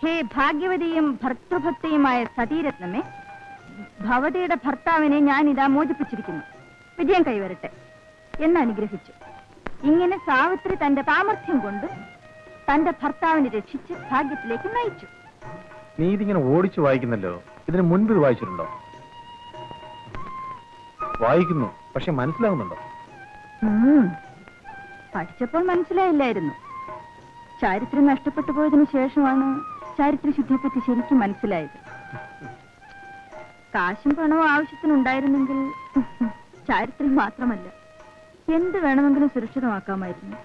ഹേ ഭാഗ്യവതിയും ഭർത്തൃഭക്തിയുമായ സതീരത്നമേ, ഭവതിയുടെ ഭർത്താവിനെ ഞാനിതാ മോചിപ്പിച്ചിരിക്കുന്നു. വിജയം കൈവരട്ടെ എന്ന് അനുഗ്രഹിച്ചു. ഇങ്ങനെ സാവിത്രി തന്റെ സാമർഥ്യം കൊണ്ട് തന്റെ ഭർത്താവിനെ രക്ഷിച്ച് ഭാഗ്യത്തിലേക്ക് നയിച്ചു. നീ ഇതിങ്ങനെ ഓടിച്ചു വായിക്കുന്നല്ലോ, ഇതിന് മുൻപ് ഇത് വായിച്ചിട്ടുണ്ടോ? വായിക്കുന്നു, പക്ഷെ മനസ്സിലാവുന്നുണ്ടോ? പഠിച്ചപ്പോൾ മനസ്സിലായില്ലായിരുന്നു. ചാരിത്രം നഷ്ടപ്പെട്ടു പോയതിനു ശേഷമാണ് ചാരിത്രശുദ്ധിയെപ്പറ്റി ശരിക്കും മനസ്സിലായത്. കാശും പണവും ആവശ്യത്തിനുണ്ടായിരുന്നെങ്കിൽ ചാരിത്രം മാത്രമല്ല എന്ത് വേണമെങ്കിലും സുരക്ഷിതമാക്കാമായിരുന്നു.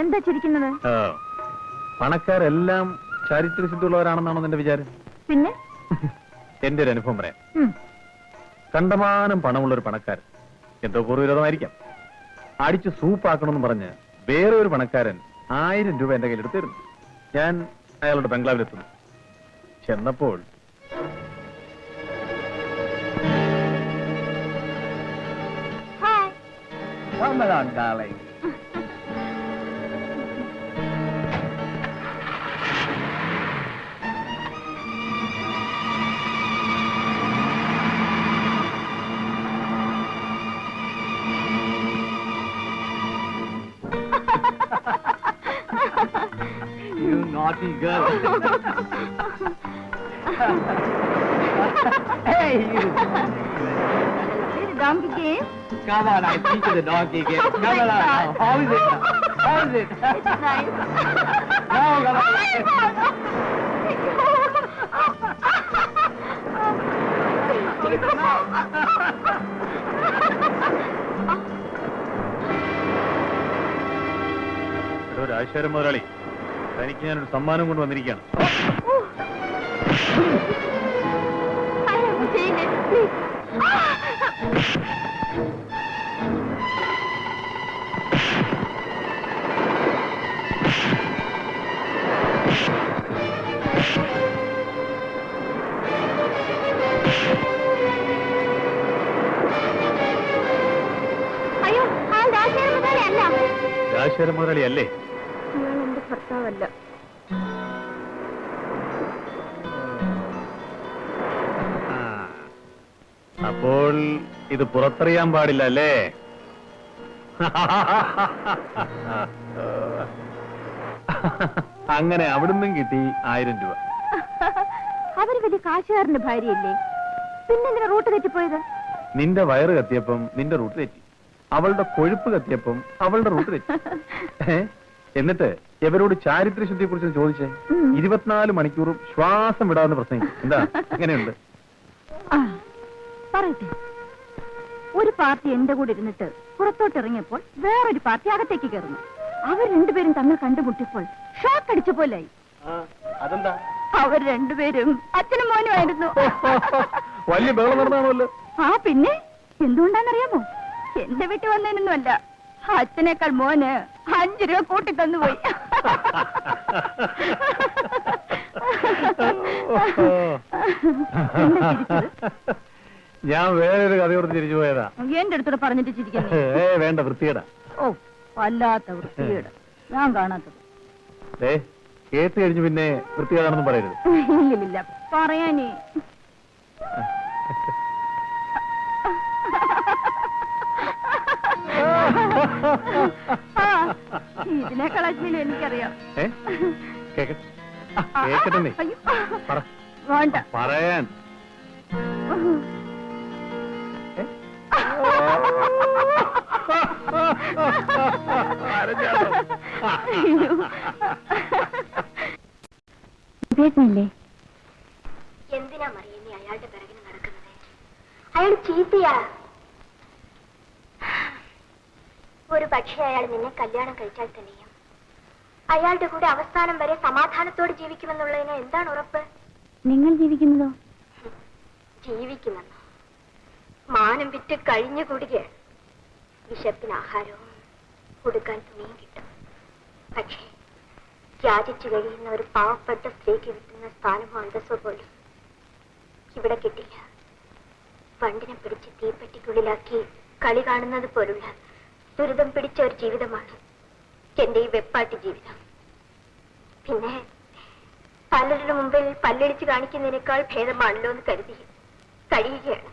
എന്താ ചിരിക്കുന്നത്? പണക്കാരെല്ലാം ചാരിത്രശുദ്ധിയുള്ളവരാണെന്നാണോ നിന്റെ വിചാരം? പിന്നെ എന്റെ ഒരു അനുഭവം പറയാം. കണ്ടമാനം പണമുള്ളൊരു പണക്കാരൻ, എന്തോ പൂർവ്വവിരോധമായിരിക്കാം, അടിച്ച് സൂപ്പാക്കണമെന്ന് പറഞ്ഞ് വേറെ ഒരു പണക്കാരൻ 1000 രൂപ എന്റെ കയ്യിലെടുത്തിരുന്നു. ഞാൻ അയാളുടെ ബംഗ്ലാവിലെത്തുന്നു. ചെന്നപ്പോൾ You naughty girl. Hey, you. the donkey game? Come on, I teach you the donkey game. Come on, how is it? How is it? It's nice. Now, come on. Rajasekharan മുതലാളി, തനിക്ക് ഞാനൊരു സമ്മാനം കൊണ്ട് വന്നിരിക്കുകയാണ്. രാജശേഖരൻ മുതലാളി അല്ലേ? ഞാൻ എന്റെ ഭർത്താവല്ല. അപ്പോൾ ഇത് പുറത്തറിയാൻ പാടില്ല അല്ലേ? അങ്ങനെ അവിടുന്നും കിട്ടി 1000 രൂപ. അവര് വലിയ കാശുകാരന്റെ ഭാര്യയല്ലേ, പിന്നെന്തിനാ റൂട്ട് തെറ്റിപ്പോയത്? നിന്റെ വയറ് കത്തിയപ്പം നിന്റെ റൂട്ട് തെറ്റി, അവളുടെ കൊഴുപ്പ് കത്തിയപ്പം അവളുടെ റൂട്ട് തെറ്റി. എന്നിട്ട് ഇവരോട് ചാരിത്രശുദ്ധിയെ കുറിച്ച് ചോദിച്ചേ. 24 മണിക്കൂറും ശ്വാസം വിടാവുന്ന പ്രശ്നം എന്താ? എങ്ങനെയുണ്ട് പറയട്ടെ. ഒരു പാർട്ടി എന്റെ കൂടെ ഇരുന്നിട്ട് പുറത്തോട്ട് ഇറങ്ങിയപ്പോൾ വേറൊരു പാർട്ടി അകത്തേക്ക് കയറുന്നു. അവർ രണ്ടുപേരും തമ്മിൽ കണ്ടുമുട്ടിയപ്പോൾ ഷോക്ക് അടിച്ച പോലായി. അതെന്താ? അവർ രണ്ടുപേരും അച്ഛനും മോനുമായിരുന്നു. വലിയ ബഹളം നടന്നാണല്ലോ. ആ പിന്നെ എന്തുകൊണ്ടാന്നറിയാമോ? എന്റെ വീട്ടിൽ വന്നതിനൊന്നുമല്ല, അച്ഛനേക്കാൾ മോന് 5 രൂപ കൂട്ടി തന്നുപോയി. ഞാൻ വേറൊരു കഥയോട് തിരിച്ചു പോയതാ. എന്റെ അടുത്തോടെ പറഞ്ഞിട്ട് ചിരിക്കുന്നു. വേണ്ട, വൃത്തികേടാ. ഓ, വല്ലാത്ത വൃത്തികേട്. ഞാൻ കാണാത്തത്. കേട്ട് കഴിഞ്ഞു പിന്നെ വൃത്തികേടാണെന്ന് പറയരുത്. ഇല്ലില്ല, പറയാനേ. ഇതിനേക്കാൾ അജ്ഞയിലും എനിക്കറിയാം. കേക്കട്ടെ, വേണ്ട പറയാൻ. എന്തിനാ മറിയ നീ അയാളുടെ പിറകിന് നടക്കുന്നത്? അയാൾ ചീത്തയാ. ഒരു പക്ഷേ അയാൾ നിന്നെ കല്യാണം കഴിച്ചാൽ തന്നെയും അയാളുടെ കൂടെ അവസാനം വരെ സമാധാനത്തോടെ ജീവിക്കുമെന്നുള്ളതിന് എന്താണ് ഉറപ്പ്? നിങ്ങൾ ജീവിക്കുന്നതോ? ജീവിക്കുമെന്നോ? മാനം വിറ്റ് കഴിഞ്ഞുകൂടുകയാണ്. വിശപ്പിന് ആഹാരവും കൊടുക്കാൻ തുണിയും കിട്ടും. പക്ഷേ യാചിച്ചു കഴിയുന്ന ഒരു പാവപ്പെട്ട സ്ത്രീക്ക് കിട്ടുന്ന സ്ഥാനമോ അന്തസ്സോ പോലും ഇവിടെ കിട്ടില്ല. പണ്ടിനെ പിടിച്ച് തീപ്പെട്ടിക്കുള്ളിലാക്കി കളി കാണുന്നത് പോലുള്ള ദുരിതം പിടിച്ച ഒരു ജീവിതമാണ് എന്റെ ഈ വെപ്പാട്ടി ജീവിതം. പിന്നെ പലരുടെ മുമ്പിൽ പല്ലടിച്ച് കാണിക്കുന്നതിനേക്കാൾ ഭേദമാണല്ലോ എന്ന് കരുതി കഴിയുകയാണ്.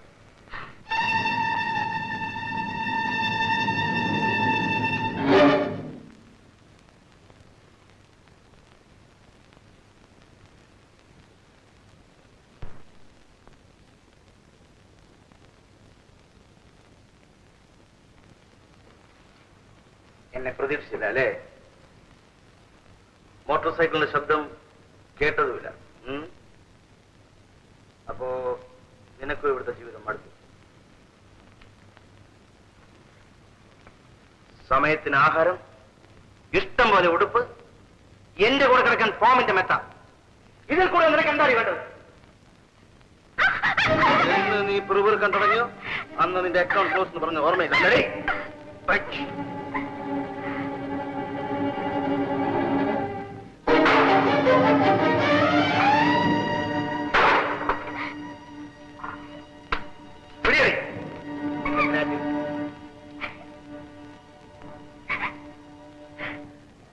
എന്നെ പ്രതീക്ഷിച്ചില്ല അല്ലേ? മോട്ടോർ സൈക്കിളിന്റെ ശബ്ദം കേട്ടതുമില്ല. അപ്പോ നിനക്കും ഇവിടുത്തെ ജീവിതം മടുത്തു. സമയത്തിന് ആഹാരം, ഇഷ്ടം പോലെ ഉടുപ്പ്, എന്റെ കൂടെ കിടക്കാൻ ഫോമിന്റെ മെത്ത, ഇതിൽ കൂടെ നിനക്ക് എന്താ വേണ്ടത്? എന്ന് നീ പിറുപിറുക്കാൻ തുടങ്ങിയോ അന്ന് നിന്റെ അക്കൗണ്ട് ക്ലോസ് എന്ന് പറഞ്ഞ ഓർമ്മയില്ല.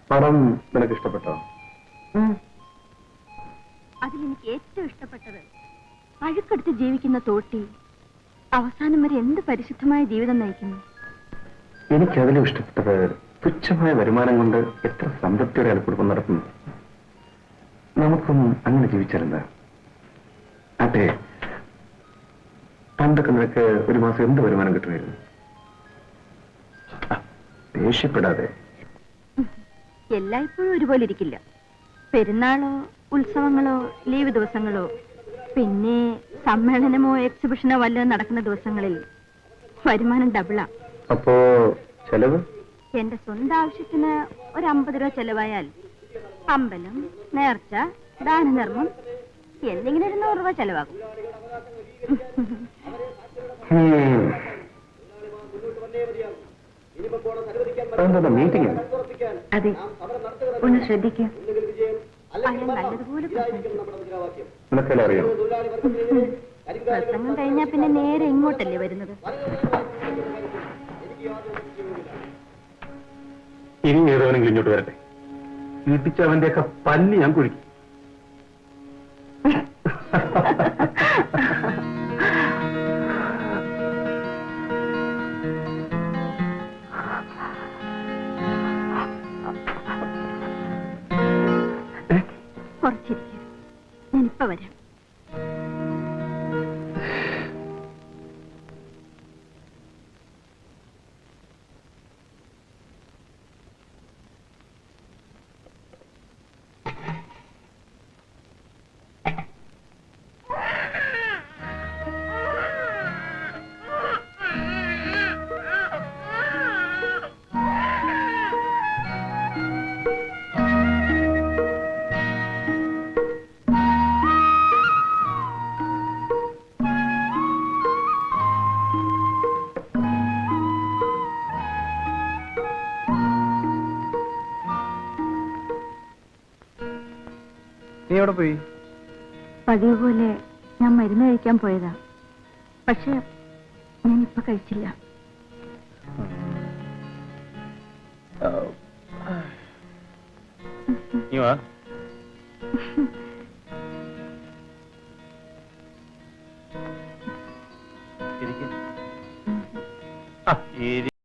പടം നിനക്ക് ഇഷ്ടപ്പെട്ടോ? അതിലെനിക്ക് ഏറ്റവും ഇഷ്ടപ്പെട്ടത് അഴുക്കെടുത്ത് ജീവിക്കുന്ന തോട്ടി അവസാനം വരെ എന്ത് പരിശുദ്ധമായ ജീവിതം നയിക്കുന്നു. എനിക്കതിലും ഇഷ്ടപ്പെട്ടത് തുച്ഛമായ വരുമാനം കൊണ്ട് എത്ര സംതൃപ്തിയോടെ അയാൾക്കുടുപ്പം നടത്തുന്നു. നമുക്കും അങ്ങനെ ജീവിച്ചാലെന്താ? അതെ, പണ്ടൊക്കെ നിനക്ക് ഒരു മാസം എന്ത് വരുമാനം കിട്ടുമായിരുന്നു? ദേഷ്യപ്പെടാതെ. എല്ലായ്പ്പോഴും ഒരുപോലെ ഇരിക്കില്ല. പെരുന്നാളോ ഉത്സവങ്ങളോ ലീവ് ദിവസങ്ങളോ പിന്നെ സമ്മേളനമോ എക്സിബിഷനോ വല്ലതും നടക്കുന്ന ദിവസങ്ങളിൽ വരുമാനം ഡബിളാ. അപ്പോ ചെലവ്? എന്റെ സ്വന്തം ആവശ്യത്തിന് ഒരു 50 രൂപ ചെലവായാൽ അമ്പലം, നേർച്ച, ദാനധർമ്മം എന്തെങ്കിലും ഒരു 100 രൂപ ചെലവാകും. മീറ്റിംഗ്? അതെ, ഒന്ന് ശ്രദ്ധിക്കുക. അയാൾ നല്ലതുപോലെ നിനക്കെല്ലാം അറിയാം. പ്രസംഗം കഴിഞ്ഞാൽ പിന്നെ നേരെ ഇങ്ങോട്ടല്ലേ വരുന്നത്? ഇനി ഏതവനെങ്കിലും ഇങ്ങോട്ട് വരട്ടെ, ഇടിച്ച് അവന്റെയൊക്കെ പല്ല് ഞാൻ കുഴിക്കും. കുറച്ചിരിക്കും, ഞാനിപ്പ വരാം. നീ എവിടെ പോയി? പതിവ് പോലെ ഞാൻ മരുന്ന് കഴിക്കാൻ പോയതാ. പക്ഷെ ഞാനിപ്പോ കഴിച്ചില്ല. നീ വാ.